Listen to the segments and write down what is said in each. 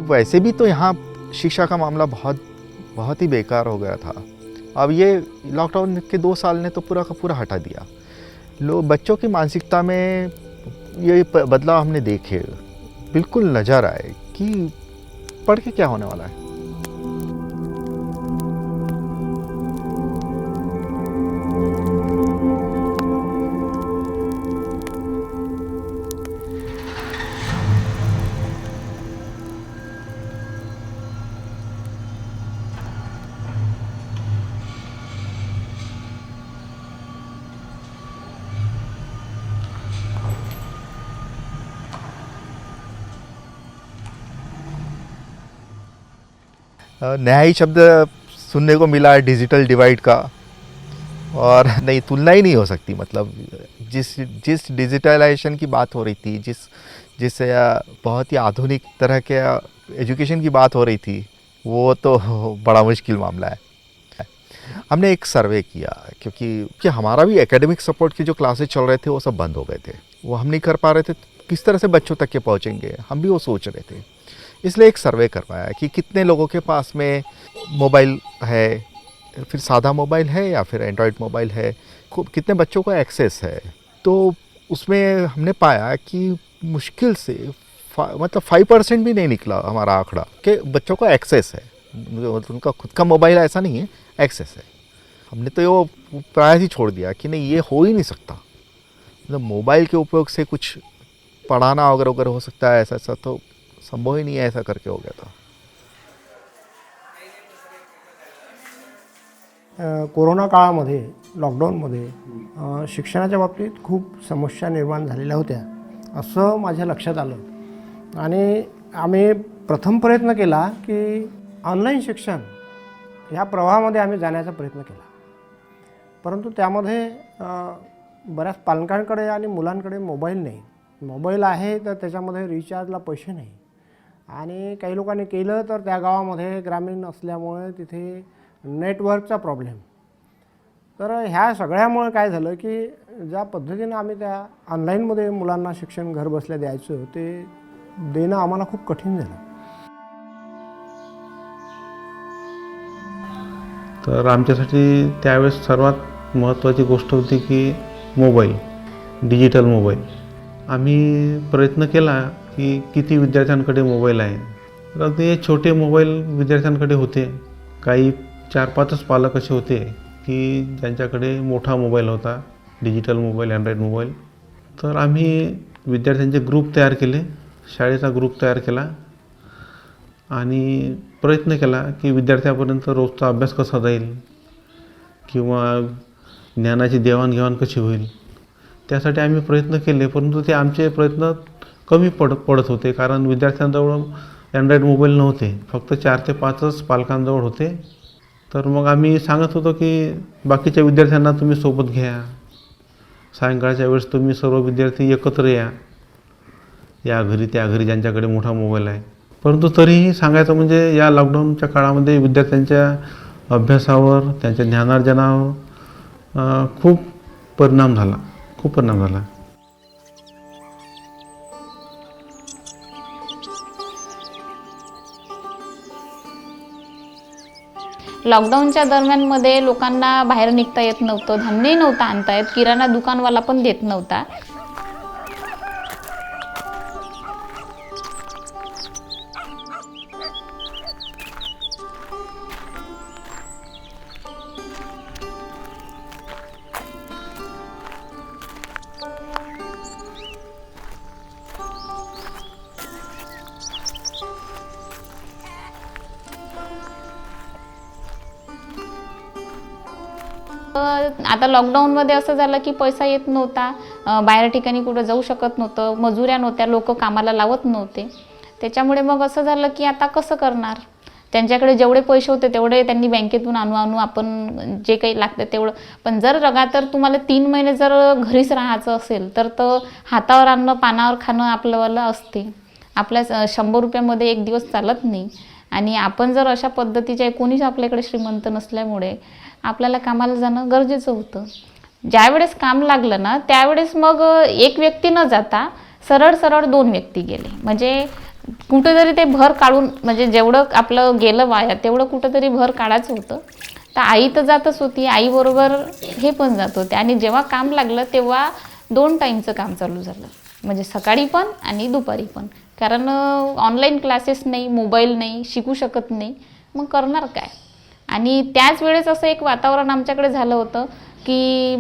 वैसे भी तो यहाँ शिक्षा का मामला बहुत ही बेकार हो गया था। अब ये लॉकडाउन के 2 साल ने तो पूरा का पूरा हटा दिया। लोग बच्चों की मानसिकता में ये बदलाव हमने देखे, बिल्कुल नज़र आए कि पढ़ के क्या होने वाला है। नया ही शब्द सुनने को मिला है, डिजिटल डिवाइड का। और नहीं, तुलना ही नहीं हो सकती। मतलब जिस डिजिटलाइजेशन की बात हो रही थी, जिस बहुत ही आधुनिक तरह के एजुकेशन की बात हो रही थी, वो तो बड़ा मुश्किल मामला है। हमने एक सर्वे किया क्योंकि हमारा भी एकेडमिक सपोर्ट की जो क्लासेस चल रहे थे वो सब बंद हो गए थे, वो हम नहीं कर पा रहे थे। किस तरह से बच्चों तक के पहुँचेंगे, हम भी वो सोच रहे थे। इसलिए एक सर्वे करवाया कि कितने लोगों के पास में मोबाइल है, फिर सादा मोबाइल है या फिर एंड्रॉयड मोबाइल है, कितने बच्चों को एक्सेस है। तो उसमें हमने पाया कि मुश्किल से मतलब 5% भी नहीं निकला हमारा आंकड़ा कि बच्चों को एक्सेस है, मतलब उनका खुद का मोबाइल ऐसा नहीं है, एक्सेस है। हमने तो वो प्राय ही छोड़ दिया कि नहीं, ये हो ही नहीं सकता। मतलब मोबाइल के उपयोग से कुछ पढ़ाना अगर हो सकता है, ऐसा तो संभव ही नहीं है। ऐसा करके हो गया था। कोरोना काळामध्ये, लॉकडाऊनमध्ये शिक्षणाच्या बाबतीत खूप समस्या निर्माण झालेल्या होत्या असं माझ्या लक्षात आलं। आणि आम्ही प्रथम प्रयत्न केला की ऑनलाईन शिक्षण ह्या प्रवाहामध्ये आम्ही जाण्याचा प्रयत्न केला, परंतु त्यामध्ये बऱ्याच पालकांकडे आणि मुलांकडे मोबाईल नाही। मोबाईल आहे तर त्याच्यामध्ये रिचार्जला पैसे नाही, आणि काही लोकांनी केलं तर त्या गावामध्ये ग्रामीण असल्यामुळे तिथे नेटवर्कचा प्रॉब्लेम। तर ह्या सगळ्यामुळे काय झालं की ज्या पद्धतीने आम्ही त्या ऑनलाईनमध्ये मुलांना शिक्षण घर बसल्या द्यायचं ते देणं आम्हाला खूप कठीण झालं। तर आमच्यासाठी त्यावेळेस सर्वात महत्त्वाची गोष्ट होती की मोबाईल, डिजिटल मोबाईल। आम्ही प्रयत्न केला की किती विद्यार्थ्यांकडे मोबाईल आहे, तर ते छोटे मोबाईल विद्यार्थ्यांकडे होते। काही 4-5च पालक असे होते की ज्यांच्याकडे मोठा मोबाईल होता, डिजिटल मोबाईल, अँड्रॉइड मोबाईल। तर आम्ही विद्यार्थ्यांचे ग्रुप तयार केले, शाळेचा ग्रुप तयार केला आणि प्रयत्न केला की विद्यार्थ्यापर्यंत रोजचा अभ्यास कसा जाईल किंवा ज्ञानाची देवाणघेवाण कशी होईल, त्यासाठी आम्ही प्रयत्न केले। परंतु ते आमचे प्रयत्न कमी पडत होते, कारण विद्यार्थ्यांजवळ अँड्रॉइड मोबाईल नव्हते, फक्त 4 ते 5च पालकांजवळ होते। तर मग आम्ही सांगत होतो की बाकीच्या विद्यार्थ्यांना तुम्ही सोबत घ्या, सायंकाळच्या वेळेस तुम्ही सर्व विद्यार्थी एकत्र या घरी त्या घरी ज्यांच्याकडे मोठा मोबाईल आहे। परंतु तरीही सांगायचं म्हणजे या लॉकडाऊनच्या काळामध्ये विद्यार्थ्यांच्या अभ्यासावर, त्यांच्या ज्ञानार्जनावर खूप परिणाम झाला। लॉकडाऊनच्या दरम्यानमध्ये लोकांना बाहेर निघता येत नव्हतं, धान्यही नव्हतं आणता येत, किराणा दुकानवाला पण देत नव्हता। आता लॉकडाऊनमध्ये असं झालं की पैसा येत नव्हता, बाहेर ठिकाणी कुठं जाऊ शकत नव्हतं, मजुऱ्या नव्हत्या, लोक कामाला लावत नव्हते। त्याच्यामुळे मग असं झालं की आता कसं करणार। त्यांच्याकडे जेवढे पैसे होते तेवढे त्यांनी बँकेतून आणू आपण जे काही लागतं तेवढं। पण जर लगातार तुम्हाला 3 महिने जर घरीच राहायचं असेल तर हातावर आणणं, पानावर खाणं आपल्याला असते। आपल्या 100 रुपयामध्ये एक दिवस चालत नाही। आणि आपण जर अशा पद्धतीचे, कोणीच आपल्याकडे श्रीमंत नसल्यामुळे आपल्याला कामाला जाणं गरजेचं होतं। ज्यावेळेस काम लागलं ना त्यावेळेस मग एक व्यक्ती न जाता सरळ 2 व्यक्ती गेले। म्हणजे कुठंतरी ते भर काढून म्हणजे जेवढं आपलं गेलं वाया तेवढं कुठंतरी भर काढायचं होतं. तर आई तर जातच होती, आईबरोबर हे पण जात होते. आणि जेव्हा काम लागलं तेव्हा 2 टाईमचं काम चालू झालं, म्हणजे सकाळी पण आणि दुपारी पण. कारण ऑनलाईन क्लासेस नाही, मोबाईल नाही, शिकू शकत नाही, मग करणार काय. आणि त्याच वेळेस असं एक वातावरण आमच्याकडे झालं होतं की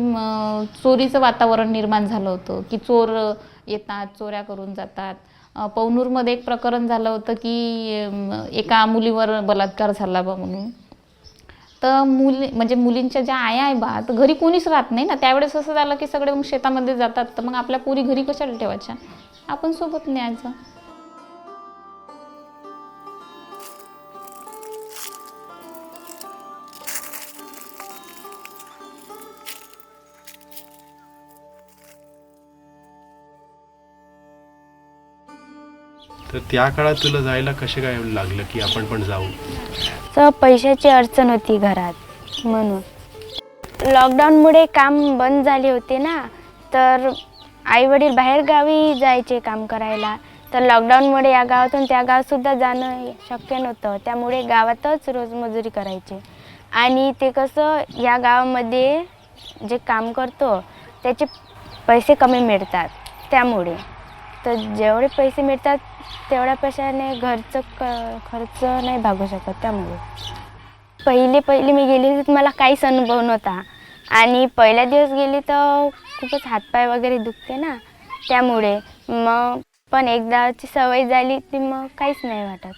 चोरीचं वातावरण निर्माण झालं होतं की चोर येतात, चोऱ्या करून जातात. पवनूरमध्ये एक प्रकरण झालं होतं की एका मुलीवर बलात्कार झाला बा म्हणून. तर म्हणजे मुलींच्या ज्या आया आहे बा, तर घरी कोणीच राहत नाही ना. त्यावेळेस असं झालं की सगळे मग शेतामध्ये जातात, तर मग आपल्या पोरी घरी कशाला ठेवायच्या, आपण सोबत न्यायचं. तर त्या काळात तुला जायला कसे काय लागलं की आपण पण जाऊ? तर पैशाची अडचण होती घरात म्हणून. लॉकडाऊनमुळे काम बंद झाले होते ना, तर आईवडील बाहेरगावी जायचे काम करायला. तर लॉकडाऊनमुळे या गावातून त्या गावातसुद्धा जाणं शक्य नव्हतं, त्यामुळे गावातच रोज मजुरी करायचे. आणि ते कसं या गावामध्ये जे काम करतो त्याचे पैसे कमी मिळतात, त्यामुळे तर जेवढे पैसे मिळतात तेवढ्या पैशाने घरचं खर्च नाही भागू शकत. त्यामुळे पहिले मी गेली तर मला काहीच अनुभव नव्हता. आणि पहिल्या दिवस गेली तर खूपच हातपाय वगैरे दुखते ना, त्यामुळे मग पण एकदाची सवय झाली ती मग काहीच नाही वाटत.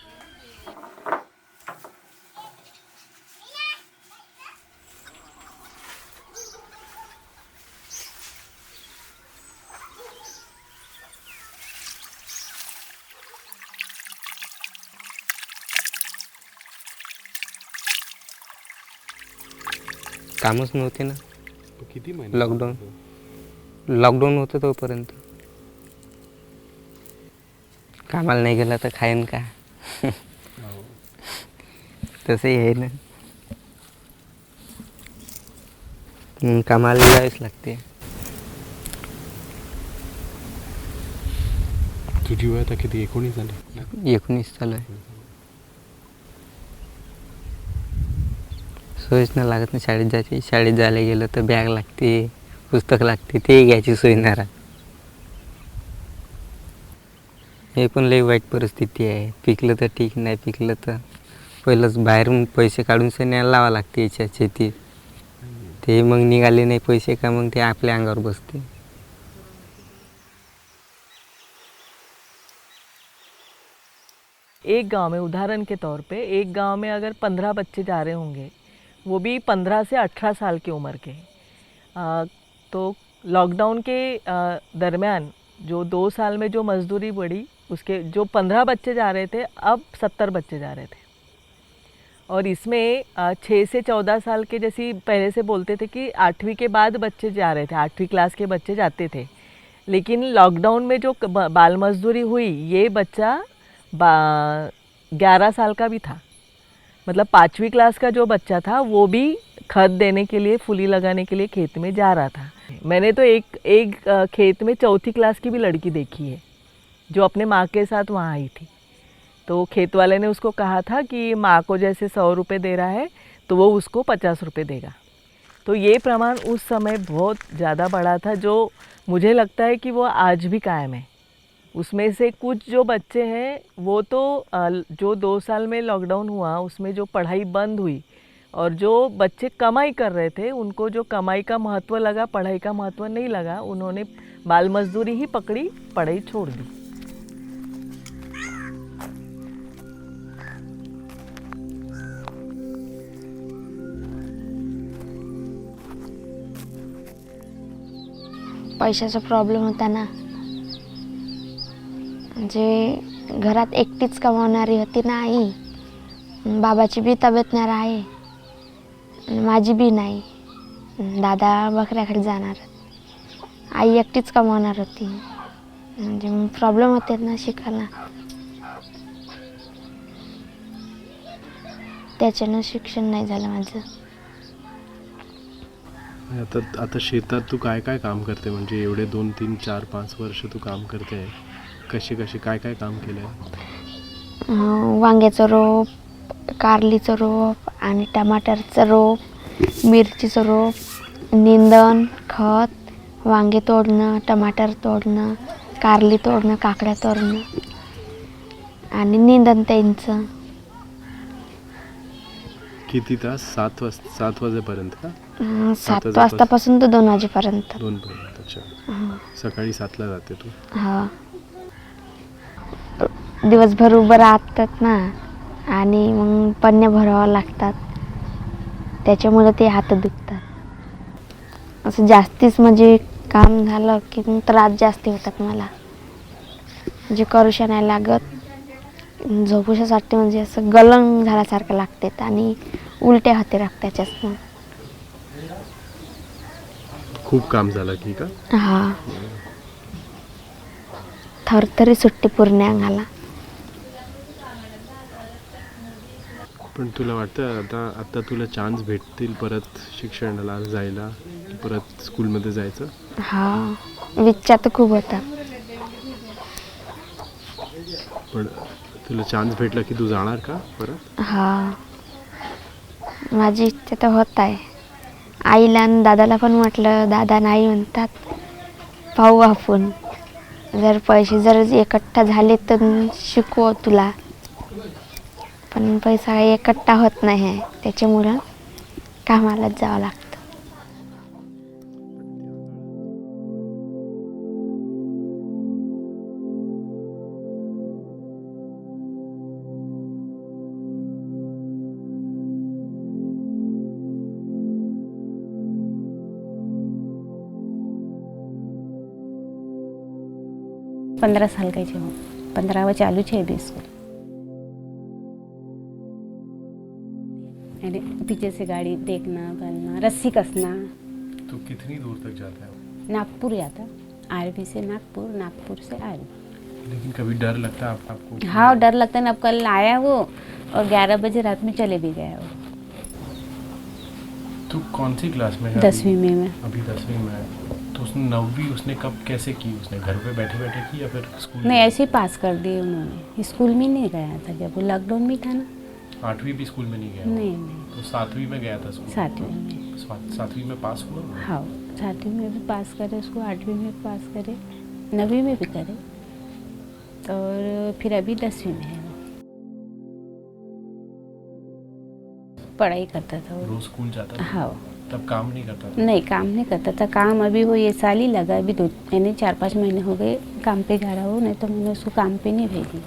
कामच नव्हते ना, किती महिने? लॉकडाऊन होतं तोपर्यंत. कामाला नाही गेला तर खाईन का? तसंही आहे ना, कामाला जावेच लागते. तुझी वय आता किती? 19 झाली? 19 चालू आहे. सोयच नाही लागत ना शाळेत जायची. शाळेत जायला गेलं तर बॅग लागते, पुस्तक लागते, ते घ्यायची सोय नाही राहत. हे पण लई वाईट परिस्थिती आहे. पिकलं तर ठीक, नाही पिकलं तर पहिलंच बाहेरून पैसे काढून न्यायला लावा लागते याच्या शेतीत. ते मग निघाले नाही पैसे का मग ते आपल्या अंगावर बसते. एक गांव में उदाहरण के तौर पे एक गांव में अगर 15 बच्चे जा रहे होंगे, वो भी 15 से 18 साल की उम्र के, तो लॉकडाउन के दरमियान जो 2 साल में जो मजदूरी बढ़ी, उसके जो 15 बच्चे जा रहे थे अब 70 बच्चे जा रहे थे. और इसमें 6 से 14 साल के, जैसे पहले से बोलते थे कि 8वीं के बाद बच्चे जा रहे थे, 8वीं क्लास के बच्चे जाते थे. लेकिन लॉकडाउन में जो बाल मजदूरी हुई, ये बच्चा 11 साल का भी था. मतलब 5वीं क्लास का जो बच्चा था वो भी खाद देने के लिए, फुली लगाने के लिए खेत में जा रहा था. मैंने तो एक खेत में 4थी क्लास की भी लड़की देखी है जो अपने माँ के साथ वहाँ आई थी. तो खेत वाले ने उसको कहा था कि माँ को जैसे 100 रुपये दे रहा है तो वो उसको 50 रुपये देगा. तो ये प्रमाण उस समय बहुत ज़्यादा बढ़ा था, जो मुझे लगता है कि वो आज भी कायम है. उसमें से कुछ जो बच्चे हैं वो तो जो 2 साल में लॉकडाउन हुआ उसमें जो पढ़ाई बंद हुई, और जो बच्चे कमाई कर रहे थे उनको जो कमाई का महत्व लगा, पढ़ाई का महत्व नहीं लगा, उन्होंने बाल मजदूरी ही पकड़ी, पढ़ाई छोड़ दी. पैशाचा प्रॉब्लेम होता ना, म्हणजे घरात एकटीच कमावणारी होती ना आई. बाबाची बी तब्येत नाही आहे, माझी बी नाही. दादा बकऱ्याकडे जाणार, आई एकटीच कमावणार होती. म्हणजे मग प्रॉब्लेम होते ना शिकायला, त्याच्यानं शिक्षण नाही झालं माझं. आता शेतात तू काय काय काम करते? म्हणजे एवढे 2, 3, 4, 5 वर्ष तू काम करते, कशी काय काम केलंय? वांग्याचं रोप, कारलीचं रोप आणि टमाटरचं रोप, मिरचीचं रोप, निंदण, खत, वांगे तोडणं, टमाटर तोडणं, कारली तोडणं, काकड्या तोडणं आणि निंदण त्यांचं. किती तास? 7 वाजेपर्यंत का? 7 वाजतापासून तर 2 वाजेपर्यंत. 2 पर्यंत. अच्छा. सकाळी 7ला जाते तू? हा. दिवसभर उभं राहतात ना आणि मग पन्न्या भरावं लागतात, त्याच्यामुळे ते हात दुखतात. असं जास्तीच म्हणजे काम झालं की मग त्रास जास्ती होतात मला, म्हणजे करूशा नाही लागत. झोपूशासाठी म्हणजे असं गलंग झाल्यासारखं लागते आणि उलट्या हाती लागतात त्याच्यात. खूप काम झालं की का? हा. थरथरी सुट्टी पूर्ण अंगाला. पण तुला वाटतं आता तुला चान्स भेटतील परत शिक्षणाला जायला, परत स्कूलमध्ये जायचं? हा, विचार तर खूप होता. पण तुला चान्स भेटला की तू जाणार का परत? हा, माझी इच्छा तर होत आहे. आईला आणि दादाला पण म्हटलं, दादा नाही म्हणतात, पाहू आपण, जर पैसे जर एकट्ठा झाले तर शिकवू तुला. पण पैसा एकट्ठा होत नाही आहे, त्याच्यामुळं कामालाच जावं लागतं. पंद्रह साल के जो 15वां चालू है अभी स्कूल. अरे पीछे से गाड़ी देखना, करना, रस्सी कसना. तो कितनी दूर तक जाता है? नागपुर जाता, आरबी से नागपुर, नागपुर से आरबी. लेकिन कभी डर लगता है आपको? हाँ, डर लगता है ना. अब कल आया वो और 11 बजे रात में चले भी गया वो. तू कौन सी क्लास में है? 10वीं में मैं. अभी 10वीं में है. तो उसने 9वीं उसने कब कैसे की? उसने घर पे बैठे बैठे की या फिर स्कूल? नहीं, ऐसे ही पास कर दिए उन्होंने. स्कूल में नहीं गया था जब वो लॉकडाउन में था ना. 8वीं भी स्कूल में नहीं गया? नहीं. तो 7वीं में गया था स्कूल? 7वीं में. 7वीं में पास हुआ? हाँ, 7वीं में भी पास करे उसको, 8वीं में भी पास करे, 9वीं में भी करे, और फिर अभी 10वीं में है. पढ़ाई करता था वो. रोज स्कूल जाता था? हाँ. तब काम नहीं करता था? नहीं, काम नहीं करता था. काम अभी वो ये साल ही लगा, अभी यानी 4-5 महीने हो गए काम पे जा रहा हूँ. नहीं तो मैंने उसको काम पे नहीं भेजी.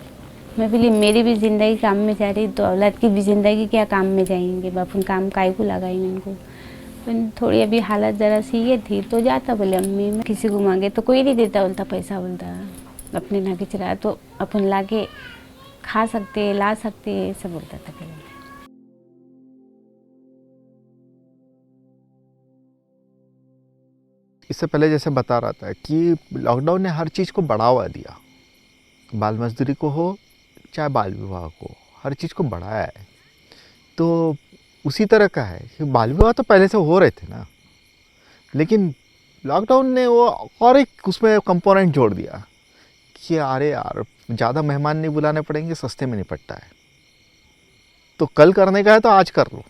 मैं बोली मेरी भी ज़िंदगी काम में जा रही, तो औलाद की भी ज़िंदगी क्या काम में जाएंगे, बापन काम काय को लगाएंगे उनको. पण थोड़ी अभी हालत ज़रा सी ये थी तो जाता. बोले अम्मी मैं किसी को मांगे तो कोई नहीं देता, बोलता पैसा, बोलता अपने ना के चला तो अपन ला के खा सकते, ला सकते, ऐसा बोलता था पहले. इससे पहले जैसे बता रहा था कि लॉकडाउन ने हर चीज़ को बढ़ावा दिया, बाल मजदूरी को हो चाहे बाल विवाह को, हर चीज़ को बढ़ाया है. तो उसी तरह का है कि बाल विवाह तो पहले से हो रहे थे ना, लेकिन लॉकडाउन ने वो और एक उसमें कंपोनेंट जोड़ दिया कि अरे यार ज़्यादा मेहमान नहीं बुलाने पड़ेंगे, सस्ते में निपटता है. तो कल करने का है तो आज कर लो.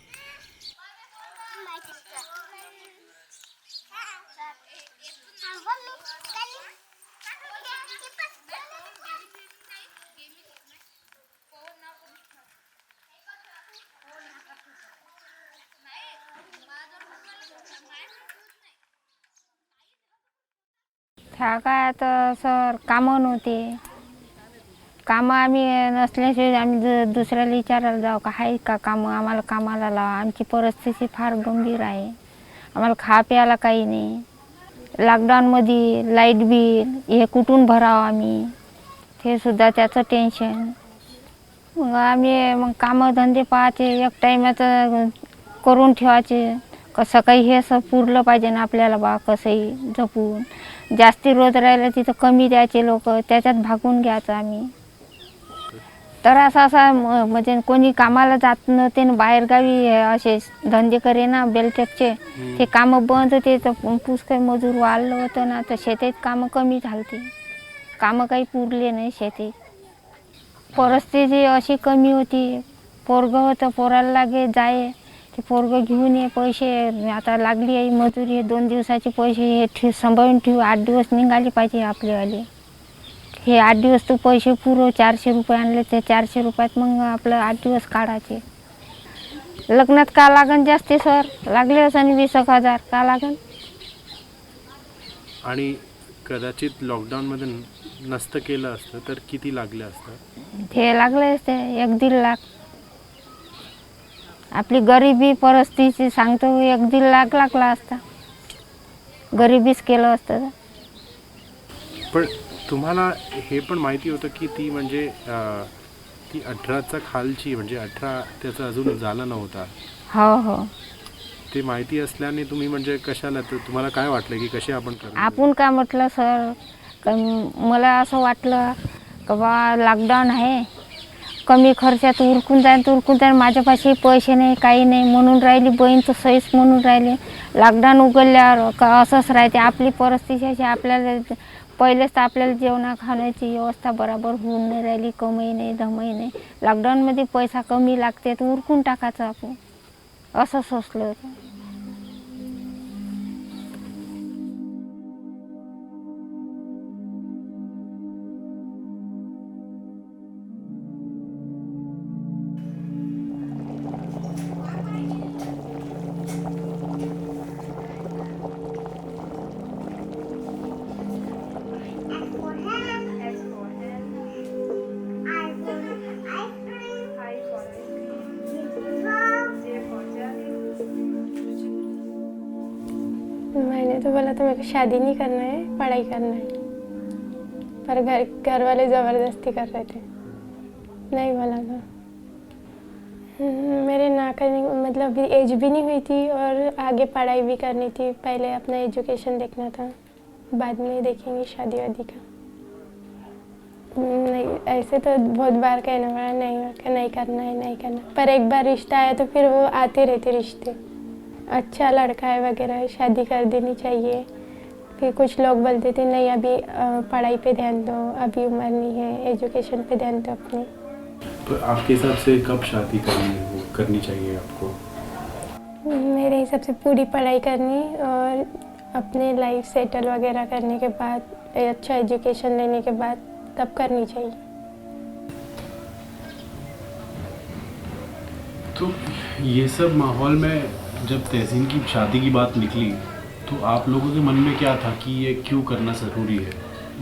ह्या काळात सर कामं नव्हते. कामं आम्ही नसल्याशिवाय आम्ही दुसऱ्याला विचारायला जाऊ का आहे का कामं, आम्हाला कामाला लावा. आमची परिस्थिती फार गंभीर आहे, आम्हाला खा प्यायला काही नाही. लॉकडाऊनमध्ये लाईट बिल हे कुठून भरावं आम्ही, ते सुद्धा त्याचं टेन्शन. मग आम्ही कामं धंदे पाहायचे, एक टाईमाचं करून ठेवायचे. कसं काही हे असं पुरलं पाहिजे ना आपल्याला बा, कसंही जपून. जास्ती रोज राहिलं तिथं कमी द्यायचे लोक, त्याच्यात भागून घ्यायचं आम्ही. तर असा म्हणजे कोणी कामाला जात नव्हते ना, बाहेरगावी असे धंदे करे ना बेलटेकचे, ते कामं बंद होते. तर पुष्कळ मजूर वाढलं होतं ना, तर शेतीत कामं कमी झालती, कामं काही पुरले नाही शेतीत. परिस्थिती अशी कमी होती. पोरगं होतं, पोराला लागे जाय, ते पोरगं घेऊन ये पैसे, आता लागली आहे मजुरी, 2 दिवसाचे पैसे हे सांभाळून ठेवू, 8 दिवस निघाले पाहिजे आपलेवाले. हे 8 दिवस तू पैसे पुरव, 400 रुपये आणले, ते 400 रुपयात मग आपलं 8 दिवस काढायचे. लग्नात का लागन जास्ती सर, लागले असं 20,000 का लागन. आणि कदाचित लॉकडाऊनमध्ये नसतं केलं असतं तर किती लागलं असतं? ते लागले असते 1-1.5 लाख. आपली गरिबी परिस्थिती सांगतो, 1-1.5 लाख लागला असता. गरिबीच केलं असतं तर. पण तुम्हाला हे पण माहिती होतं की ती म्हणजे ती 18चा खालची म्हणजे 18 त्याचा अजून झाला नव्हता. हो हो. ते माहिती असल्याने तुम्ही म्हणजे कशाला, तर तुम्हाला काय वाटलं की कसे आपण करू? आपण काय म्हटलं सर, मला असं वाटलं का बा लॉकडाऊन आहे, कमी खर्चात उरकून जाईन, माझ्यापाशी पैसे नाही, काही नाही म्हणून राहिली बहीण, तर सहीच म्हणून राहिली. लॉकडाऊन उघडल्यावर का असंच राहते, आपली परिस्थिती अशी, आपल्याला पहिलेच तर आपल्याला जेवणा खाण्याची व्यवस्था बरोबर होऊन नाही राहिली, कमाई नाही धमाई नाही. लॉकडाऊनमध्ये पैसा कमी लागते तर उरकून टाकायचं आपण, असं सोचलं होतं. मैंने तो बोला था मेरे को शादी नहीं करना है, पढ़ाई करना है, पर घर वाले ज़बरदस्ती कर रहे थे, नहीं बोला था। मेरे ना करने मतलब अभी एज भी नहीं हुई थी और आगे पढ़ाई भी करनी थी, पहले अपना एजुकेशन देखना था, बाद में देखेंगे शादी वादी का। नहीं, ऐसे तो बहुत बार कहना पड़ा नहीं करना है, नहीं करना, पर एक बार रिश्ता आया तो फिर वो आते रहते रिश्ते, अच्छा लड़का है वगैरह, शादी कर देनी चाहिए। फिर कुछ लोग बोलते थे नहीं अभी पढ़ाई पे ध्यान दो, अभी उम्र नहीं है, एजुकेशन पे ध्यान दो अपने। तो आपके हिसाब से कब शादी करनी चाहिए आपको? मेरे हिसाब से पूरी पढ़ाई करनी और अपने लाइफ सेटल वगैरह करने के बाद, अच्छा एजुकेशन लेने के बाद तब करनी चाहिए। तो ये सब माहौल में जब तहसीन की शादी की बात निकली तो आप लोगों के मन में क्या था कि ये क्यों करना ज़रूरी है?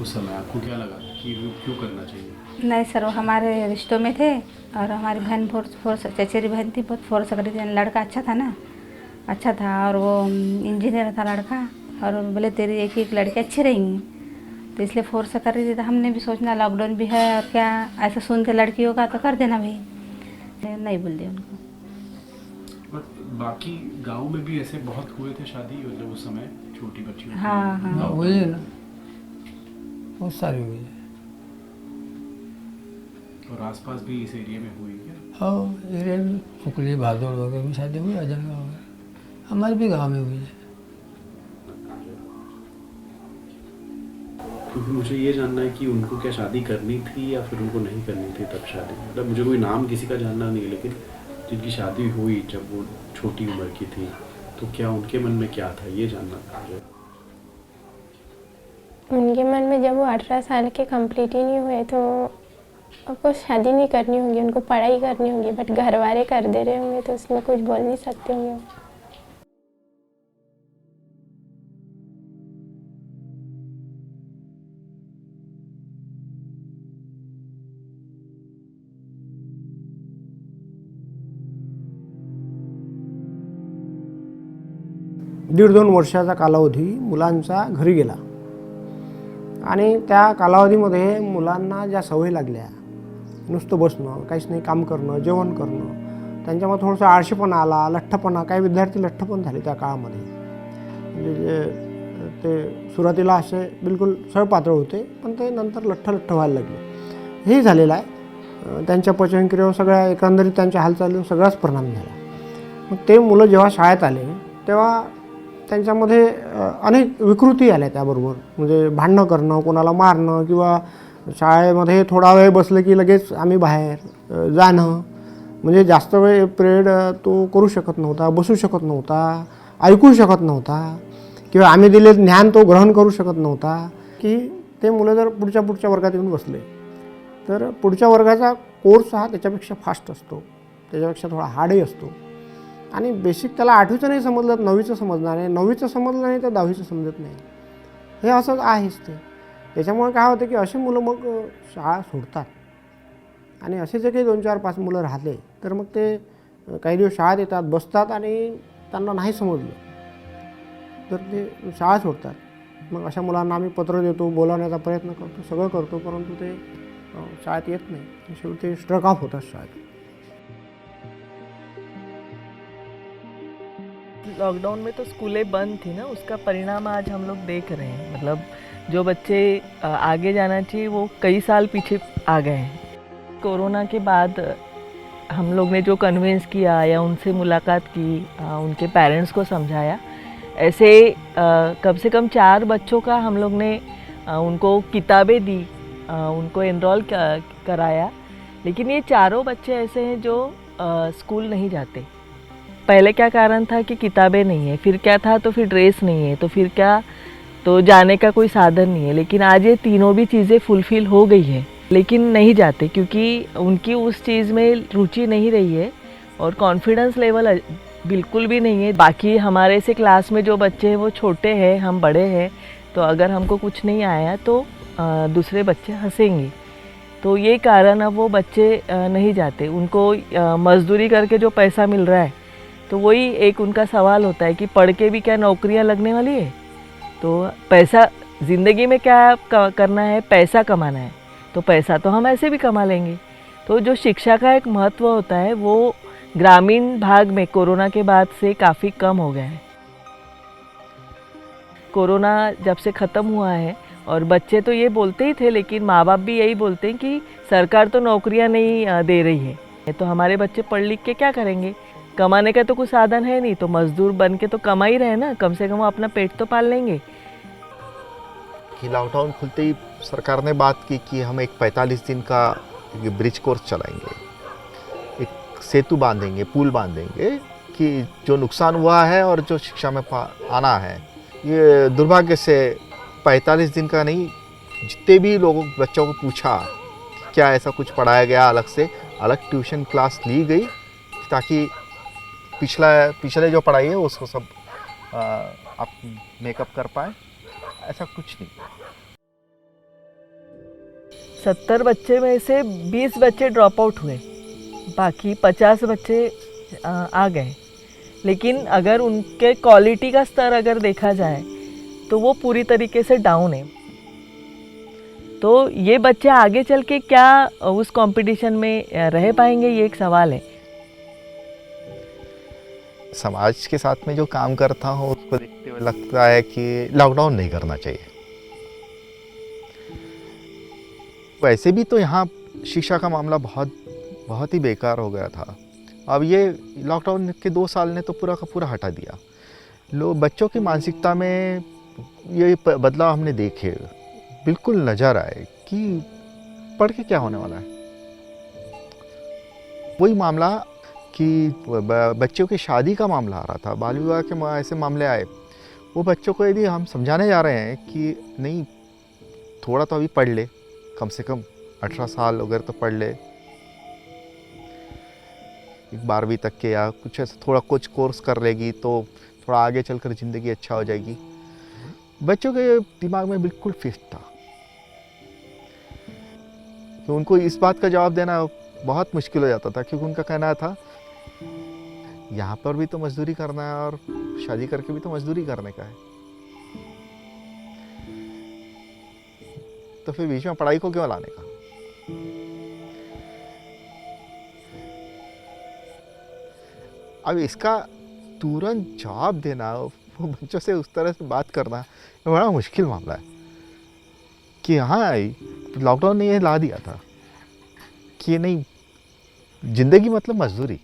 उस समय आपको क्या लगा कि ये क्यों करना चाहिए? नहीं सर, वो हमारे रिश्तों में थे और हमारी बहन फोर्स चचेरी बहन थी, बहुत फोर्स कर रही थी। लड़का अच्छा था ना, अच्छा था और वो इंजीनियर था लड़का, और बोले तेरी एक लड़की अच्छी रहेंगी, तो इसलिए फोर्स कर रही थी। तो हमने भी सोचना लॉकडाउन भी है और क्या ऐसा सुनते लड़कियों का तो कर देना भाई, नहीं बोल दिया उनको। बाकी गांव में भी ऐसे बहुत हुए थे शादी मतलब उस समय छोटी बच्ची? हाँ हाँ हुई है ना, बहुत सारी हुई है। और आसपास भी इस एरिया में हुई क्या? हाँ, एरिया में फुकली भादौड़ वगैरह में शादी हुई, अजनगांव वगैरह, हमारे भी गाँव में हुई है। क्योंकि मुझे ये जानना है कि उनको क्या शादी करनी थी या फिर उनको नहीं करनी थी तब शादी, मतलब मुझे कोई नाम किसी का जानना नहीं है, लेकिन जिनकी शादी हुई जब वो छोटी उम्र की थी तो क्या उनके मन में क्या था ये जानना था मुझे। उनके मन में जब वो 18 साल के कंप्लीट ही नहीं हुए तो उनको शादी नहीं करनी होगी, उनको पढ़ाई करनी होगी, बट घर वाले कर दे रहे होंगे तो उसमें कुछ बोल नहीं सकते होंगे। दीड 2 वर्षाचा कालावधी मुलांचा घरी गेला आणि त्या कालावधीमध्ये मुलांना ज्या सवयी लागल्या, नुसतं बसणं, काहीच नाही काम करणं, जेवण करणं, त्यांच्यामध्ये थोडंसं आळशीपणा आला, लठ्ठपणा, काही विद्यार्थी लठ्ठ पण झाले त्या काळामध्ये. म्हणजे ते सुरुवातीला असे बिलकुल सळपातळ होते, पण ते नंतर लठ्ठ व्हायला लागले. हेही झालेलं आहे. त्यांच्या पचनक्रियेवर सगळ्या एकंदरीत त्यांच्या हालचालीवर सगळाच परिणाम झाला. मग ते मुलं जेव्हा शाळेत आले तेव्हा त्यांच्यामध्ये अनेक विकृती आल्या त्याबरोबर, म्हणजे भांडणं करणं, कोणाला मारणं किंवा शाळेमध्ये थोडा वेळ बसलं की लगेच आम्ही बाहेर जाणं, म्हणजे जास्त वेळ पिरियड तो करू शकत नव्हता, बसू शकत नव्हता, ऐकू शकत नव्हता, किंवा आम्ही दिले ज्ञान तो ग्रहण करू शकत नव्हता. की ते मुलं जर पुढच्या वर्गात येऊन बसले तर पुढच्या वर्गाचा कोर्स हा त्याच्यापेक्षा फास्ट असतो, त्याच्यापेक्षा थोडा हार्डही असतो. आणि बेसिक त्याला 8वीचं नाही समजलं तर 9वीचं समजणार आहे, 9वीचं समजलं नाही तर 10वीचं समजत नाही. हे असंच आहेच ते. त्याच्यामुळे काय होतं की अशी मुलं मग शाळा सोडतात. आणि असे जे काही 2, 4, 5 मुलं राहिले तर मग ते काही दिवस शाळेत येतात, बसतात आणि त्यांना नाही समजलं तर ते शाळा सोडतात. मग अशा मुलांना आम्ही पत्र देतो, बोलावण्याचा प्रयत्न करतो, सगळं करतो, परंतु ते शाळेत येत नाही. शेवटी ते स्ट्रक ऑफ होतात शाळेत. लॉकडाउन में तो स्कूलें बंद थी ना, उसका परिणाम आज हम लोग देख रहे हैं. मतलब जो बच्चे आगे जाना चाहिए वो कई साल पीछे आ गए हैं. कोरोना के बाद हम लोग ने जो कन्विंस किया या उनसे मुलाकात की, उनके पेरेंट्स को समझाया, ऐसे कम से कम 4 बच्चों का हम लोग ने उनको किताबें दी, उनको एनरोल कराया. लेकिन ये चारों बच्चे ऐसे हैं जो स्कूल नहीं जाते. पहले क्या कारण था कि किताबें नहीं है, फिर क्या था तो फिर ड्रेस नहीं है, तो फिर क्या तो जाने का कोई साधन नहीं है. लेकिन आज ये तीनों भी चीज़ें फुलफ़िल हो गई है, लेकिन नहीं जाते क्योंकि उनकी उस चीज़ में रुचि नहीं रही है और कॉन्फिडेंस लेवल बिल्कुल भी नहीं है. बाकी हमारे से क्लास में जो बच्चे हैं वो छोटे हैं, हम बड़े हैं, तो अगर हमको कुछ नहीं आया तो दूसरे बच्चे हंसेंगे. तो ये कारण अब वो बच्चे नहीं जाते. उनको मजदूरी करके जो पैसा मिल रहा है तो वही एक उनका सवाल होता है कि पढ़ के भी क्या नौकरियां लगने वाली है. तो पैसा ज़िंदगी में क्या करना है, पैसा कमाना है, तो पैसा तो हम ऐसे भी कमा लेंगे. तो जो शिक्षा का एक महत्व होता है वो ग्रामीण भाग में कोरोना के बाद से काफ़ी कम हो गया है. कोरोना जब से ख़त्म हुआ है और बच्चे तो ये बोलते ही थे, लेकिन माँ बाप भी यही बोलते हैं कि सरकार तो नौकरियां नहीं दे रही है, तो हमारे बच्चे पढ़ लिख के क्या करेंगे, कमाने का तो कुछ साधन है नहीं, तो मजदूर बन के तो कमा ही रहे ना, कम से कम वो अपना पेट तो पाल लेंगे. कि लॉकडाउन खुलते ही सरकार ने बात की कि हम एक 45 दिन का ब्रिज कोर्स चलाएंगे, एक सेतु बांधेंगे, पुल बांधेंगे कि जो नुकसान हुआ है और जो शिक्षा में आना है. ये दुर्भाग्य से 45 दिन का नहीं, जितने भी लोगों बच्चों को पूछा क्या ऐसा कुछ पढ़ाया गया, अलग से अलग ट्यूशन क्लास ली गई ताकि पिछले जो पढ़ाई है उसको सब आप मेकअप कर पाए. ऐसा कुछ नहीं. 70 बच्चे में से 20 बच्चे ड्रॉप आउट हुए, बाकी 50 बच्चे आ गए. लेकिन अगर उनके क्वालिटी का स्तर अगर देखा जाए तो वो पूरी तरीके से डाउन है. तो ये बच्चे आगे चल के क्या उस कंपटीशन में रह पाएंगे, ये एक सवाल है. समाज के साथ में जो काम करता हूँ उसको देखते हुए लगता है कि लॉकडाउन नहीं करना चाहिए. वैसे भी तो यहाँ शिक्षा का मामला बहुत ही बेकार हो गया था. अब ये लॉकडाउन के 2 साल ने तो पूरा का पूरा हटा दिया. बच्चों की मानसिकता में ये बदलाव हमने देखे, बिल्कुल नज़र आए कि पढ़ के क्या होने वाला है. वही मामला कि बच्चों की शादी का मामला आ रहा था, बाल विवाह के ऐसे मामले आए. वो बच्चों को यदि हम समझाने जा रहे हैं कि नहीं थोड़ा तो अभी पढ़ ले, कम से कम 18 साल अगर तो पढ़ ले, 12वीं तक के या कुछ ऐसा थोड़ा कुछ कोर्स कर लेगी तो थोड़ा आगे चलकर ज़िंदगी अच्छा हो जाएगी. बच्चों के दिमाग में बिल्कुल फिक्स था. तो उनको इस बात का जवाब देना बहुत मुश्किल हो जाता था क्योंकि उनका कहना था यहाँ पर भी तो मजदूरी करना है और शादी करके भी तो मजदूरी करने का है, तो फिर बीच में पढ़ाई को क्यों लाने का. अब इसका तुरंत जवाब देना, वो बच्चों से उस तरह से बात करना बड़ा मुश्किल मामला है. कि हाँ लॉकडाउन ने ये ला दिया था कि नहीं ज़िंदगी मतलब मजदूरी.